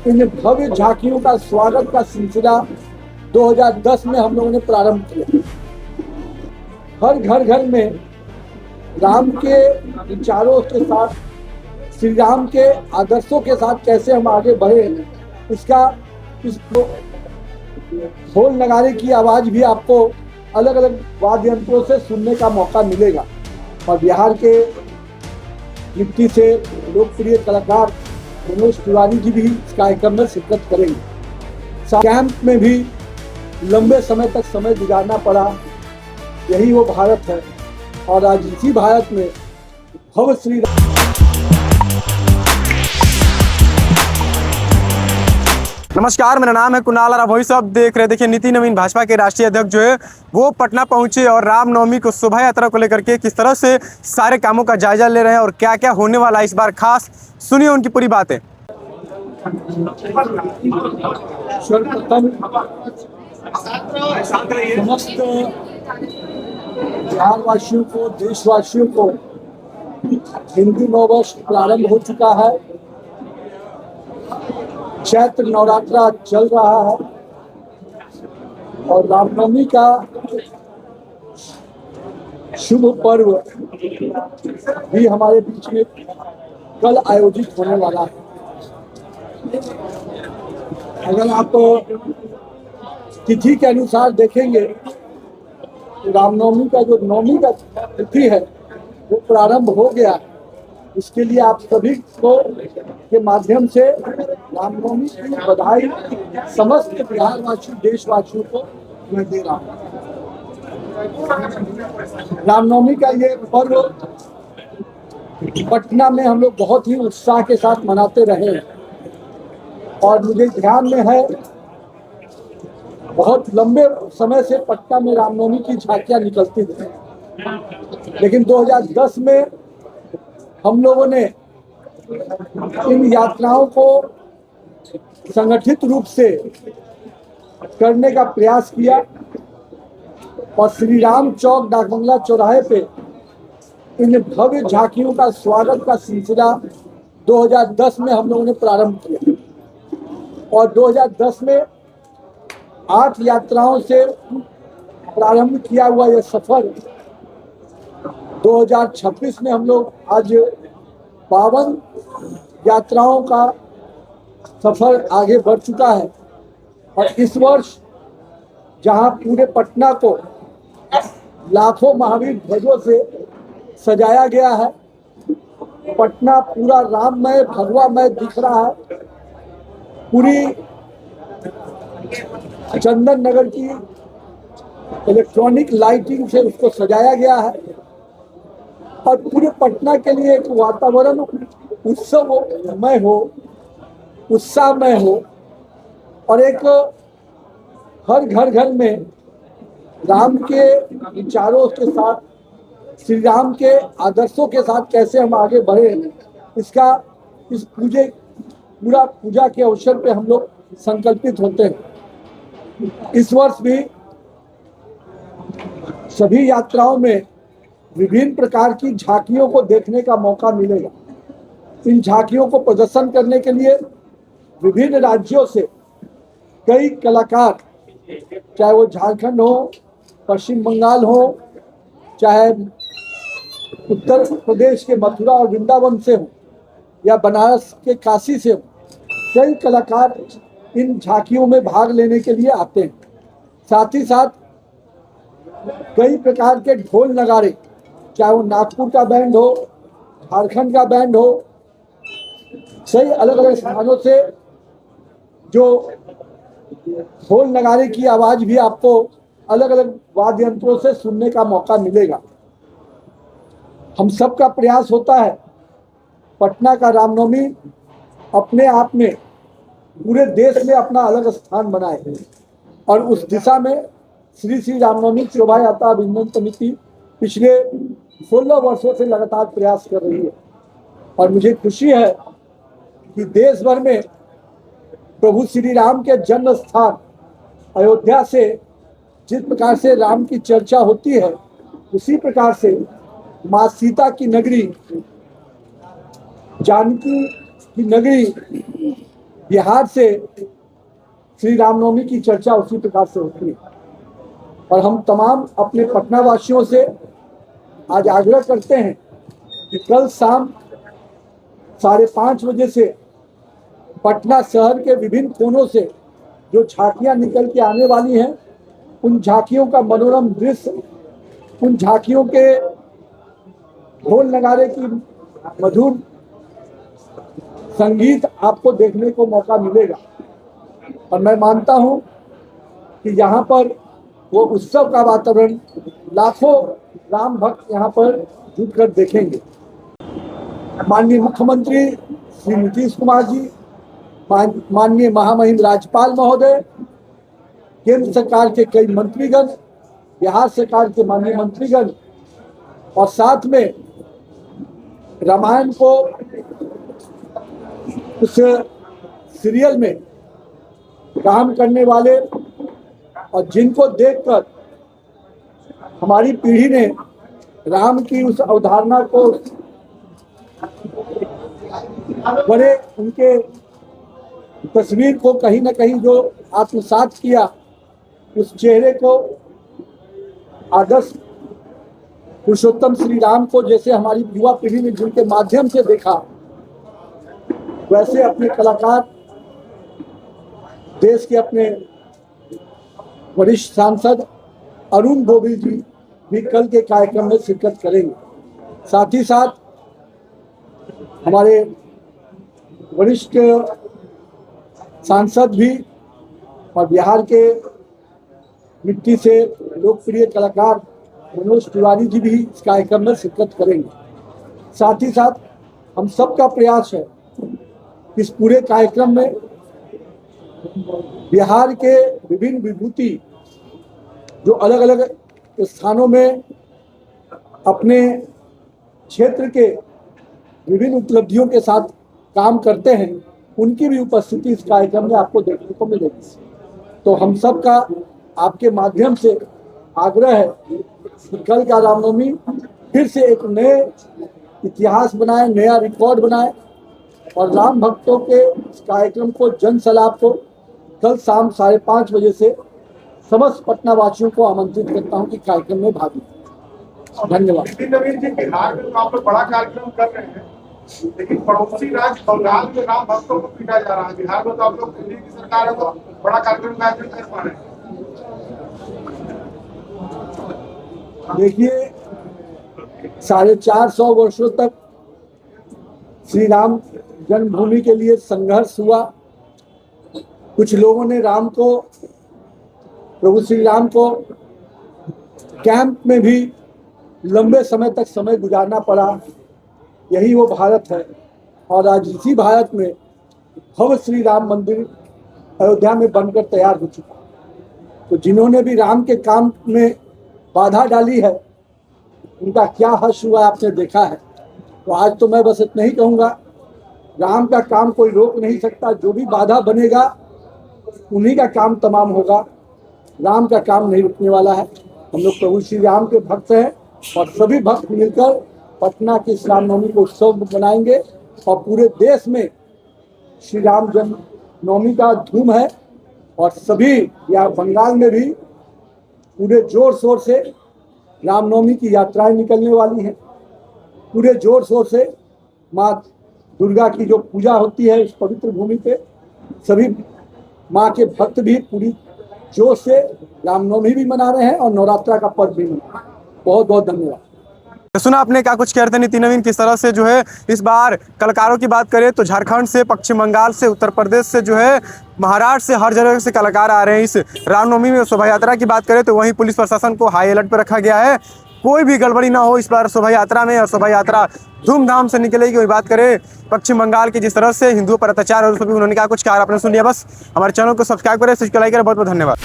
इन भव्य झांकियों का स्वागत का सिलसिला 2010 में हम लोगों ने प्रारंभ किया। हर घर घर में राम के विचारों के साथ, श्री राम के आदर्शों के साथ कैसे हम आगे बढ़े, इसका इस ढोल नगाड़े की आवाज भी आपको अलग अलग वाद्य यंत्रों से सुनने का मौका मिलेगा। और बिहार के मिट्टी से लोकप्रिय कलाकार मनोज तिवारी जी भी इस कार्यक्रम में शिरकत करेंगे। कैंप में भी लंबे समय तक समय गुजारना पड़ा, यही वो भारत है। और आज इसी भारत में भव्य श्री नमस्कार, मेरा नाम है कुणाल और आप वही सब देख रहे। देखिए, नीति नवीन भाजपा के राष्ट्रीय अध्यक्ष जो है वो पटना पहुंचे और रामनवमी को शोभा यात्रा को लेकर के किस तरह से सारे कामों का जायजा ले रहे हैं और क्या क्या होने वाला है इस बार, खास सुनिए उनकी पूरी बातें। सर्वप्रथम समस्त बिहारवासियों को, देशवासियों को हिंदू नववर्ष प्रारंभ हो चुका है। चैत्र नवरात्रा चल रहा है और रामनवमी का शुभ पर्व भी हमारे बीच में कल आयोजित होने वाला है। अगर आप तिथि के अनुसार देखेंगे तो रामनवमी का जो नवमी का तिथि है वो प्रारंभ हो गया। इसके लिए आप सभी को के माध्यम से रामनवमी की बधाई समस्त बिहारवासियों, देशवासियों को मैं दे रहा हूँ। रामनवमी का ये पर्व पटना में हम लोग बहुत ही उत्साह के साथ मनाते रहे हैं और मुझे ध्यान में है बहुत लंबे समय से पटना में रामनवमी की झांकियां निकलती थी, लेकिन 2010 में हम लोगों ने इन यात्राओं को संगठित रूप से करने का प्रयास किया और श्री राम चौक डाकबंगला चौराहे पे इन भव्य झांकियों का स्वागत का सिलसिला 2010 में हम लोगों ने प्रारंभ किया और 2010 में 8 यात्राओं से प्रारंभ किया हुआ यह सफर 2026 में हम लोग आज 52 यात्राओं का सफर आगे बढ़ चुका है। और इस वर्ष जहां पूरे पटना को लाखों महावीर ध्वजों से सजाया गया है, पटना पूरा राममय, भगवामय दिख रहा है। पूरी चंदन नगर की इलेक्ट्रॉनिक लाइटिंग से उसको सजाया गया है और पूरे पटना के लिए एक वातावरण उत्सवमय हो, उत्साहमय हो और एक हर घर घर में राम के विचारों के साथ, श्री राम के आदर्शों के साथ कैसे हम आगे बढ़े, इसका इस पूजा के अवसर पे हम लोग संकल्पित होते हैं। इस वर्ष भी सभी यात्राओं में विभिन्न प्रकार की झांकियों को देखने का मौका मिलेगा। इन झांकियों को प्रदर्शन करने के लिए विभिन्न राज्यों से कई कलाकार, चाहे वो झारखंड हो, पश्चिम बंगाल हो, चाहे उत्तर प्रदेश के मथुरा और वृंदावन से हो या बनारस के काशी से हो, कई कलाकार इन झांकियों में भाग लेने के लिए आते हैं। साथ ही साथ कई प्रकार के ढोल नगाड़े, चाहे वो नागपुर का बैंड हो, झारखंड का बैंड हो, कई अलग अलग स्थानों से जो ढोल नगाड़े की आवाज भी आपको अलग अलग वाद्य यंत्रों से सुनने का मौका मिलेगा। हम सबका प्रयास होता है पटना का रामनवमी अपने आप में पूरे देश में अपना अलग स्थान बनाए और उस दिशा में श्री रामनवमी शोभा यात्रा अभिनंदन समिति पिछले 16 वर्षों से लगातार प्रयास कर रही है। और मुझे खुशी है कि देश भर में प्रभु श्री राम के जन्म स्थान अयोध्या से जिस प्रकार से राम की चर्चा होती है, उसी प्रकार से माँ सीता की नगरी, जानकी की नगरी बिहार से श्री रामनवमी की चर्चा उसी प्रकार से होती है। और हम तमाम अपने पटना वासियों से आज आग्रह करते हैं कि कल शाम 5:30 बजे से पटना शहर के विभिन्न कोनों से जो झांकियां निकल के आने वाली हैं, उन झांकियों का मनोरम दृश्य, उन झांकियों के ढोल नगाड़े की मधुर संगीत आपको देखने को मौका मिलेगा। और मैं मानता हूं कि यहाँ पर वो उत्सव का वातावरण लाखों राम भक्त यहाँ पर जुटकर देखेंगे। माननीय मुख्यमंत्री श्री नीतीश कुमार जी, माननीय महामहिम राज्यपाल महोदय, केंद्र सरकार के कई मंत्रीगण, बिहार सरकार के माननीय मंत्रीगण और साथ में रामायण को उस सीरियल में काम करने वाले और जिनको देखकर हमारी पीढ़ी ने राम की उस अवधारणा को बड़े उनके तस्वीर को कहीं ना कहीं जो आत्मसात किया, उस चेहरे को आदर्श पुरुषोत्तम श्री राम को जैसे हमारी युवा पीढ़ी ने जिनके माध्यम से देखा, वैसे अपने कलाकार देश के अपने वरिष्ठ सांसद अरुण गोविल जी भी कल के कार्यक्रम में शिरकत करेंगे। साथ ही साथ हमारे वरिष्ठ सांसद भी और बिहार के मिट्टी से लोकप्रिय कलाकार मनोज तिवारी जी भी इस कार्यक्रम में शिरकत करेंगे। साथ ही साथ हम सबका प्रयास है कि इस पूरे कार्यक्रम में बिहार के विभिन्न विभूति जो अलग अलग स्थानों में अपने क्षेत्र के विभिन्न उपलब्धियों के साथ काम करते हैं, उनकी भी उपस्थिति इस कार्यक्रम में आपको देखने को मिलेगी। तो हम सब का आपके माध्यम से आग्रह है कि कल का रामनवमी फिर से एक नए इतिहास बनाए, नया रिकॉर्ड बनाए और राम भक्तों के इस कार्यक्रम को, जन सलाप को कल शाम 5:30 बजे से समस्त पटना वासियों को आमंत्रित करता हूं कि कार्यक्रम में भाग लें। धन्यवाद। नवीन जी, बिहार में तो आप लोग बड़ा कार्यक्रम कर रहे हैं, लेकिन पड़ोसी राज्य बंगाल में राम भक्तों को पीटा जा रहा है। बिहार में तो आप लोग दिल्ली की सरकार है तो बड़ा कार्यक्रम का आयोजन कर पा रहे हैं। देखिए, 450 वर्षों तक श्री राम जन्मभूमि के लिए संघर्ष हुआ। कुछ लोगों ने राम को, प्रभु श्री राम को कैंप में भी लंबे समय तक समय गुजारना पड़ा। यही वो भारत है। और आज इसी भारत में भव्य श्री राम मंदिर अयोध्या में बनकर तैयार हो चुका। तो जिन्होंने भी राम के काम में बाधा डाली है, उनका क्या हर्ष हुआ आपने देखा है। तो आज तो मैं बस इतना ही कहूँगा, राम का काम कोई रोक नहीं सकता। जो भी बाधा बनेगा उन्हीं का काम तमाम होगा। राम का काम नहीं रुकने वाला है। हम लोग प्रभु श्री राम के भक्त हैं और सभी भक्त मिलकर पटना की रामनवमी को उत्सव मनाएंगे और पूरे देश में श्री राम जन्मनवमी का धूम है। और सभी या बंगाल में भी पूरे जोर शोर से रामनवमी की यात्राएं निकलने वाली हैं। पूरे जोर शोर से माँ दुर्गा की जो पूजा होती है इस पवित्र भूमि पे, सभी माँ के भक्त भी पूरी जोश से रामनवमी भी मना रहे हैं और नवरात्रा का पर्व भी मना रहे हैं। बहुत बहुत धन्यवाद। सुना आपने क्या कुछ कहते नीति नवीन, किस तरह से जो है इस बार कलाकारों की बात करें तो झारखंड से, पश्चिम बंगाल से, उत्तर प्रदेश से, जो है महाराष्ट्र से, हर जगह से कलाकार आ रहे हैं इस रामनवमी में। शोभा यात्रा की बात करें तो वहीं पुलिस प्रशासन को हाई अलर्ट पर रखा गया है, कोई भी गड़बड़ी ना हो इस बार शोभा यात्रा में, और शोभा यात्रा धूमधाम से निकलेगी। वही बात करें पश्चिम बंगाल की, जिस तरह से हिंदुओं पर अत्याचार और सभी उन्होंने क्या कुछ कहा आपने सुन लिया। बस हमारे चैनल को सब्सक्राइब करें, लाइक करें। बहुत बहुत धन्यवाद।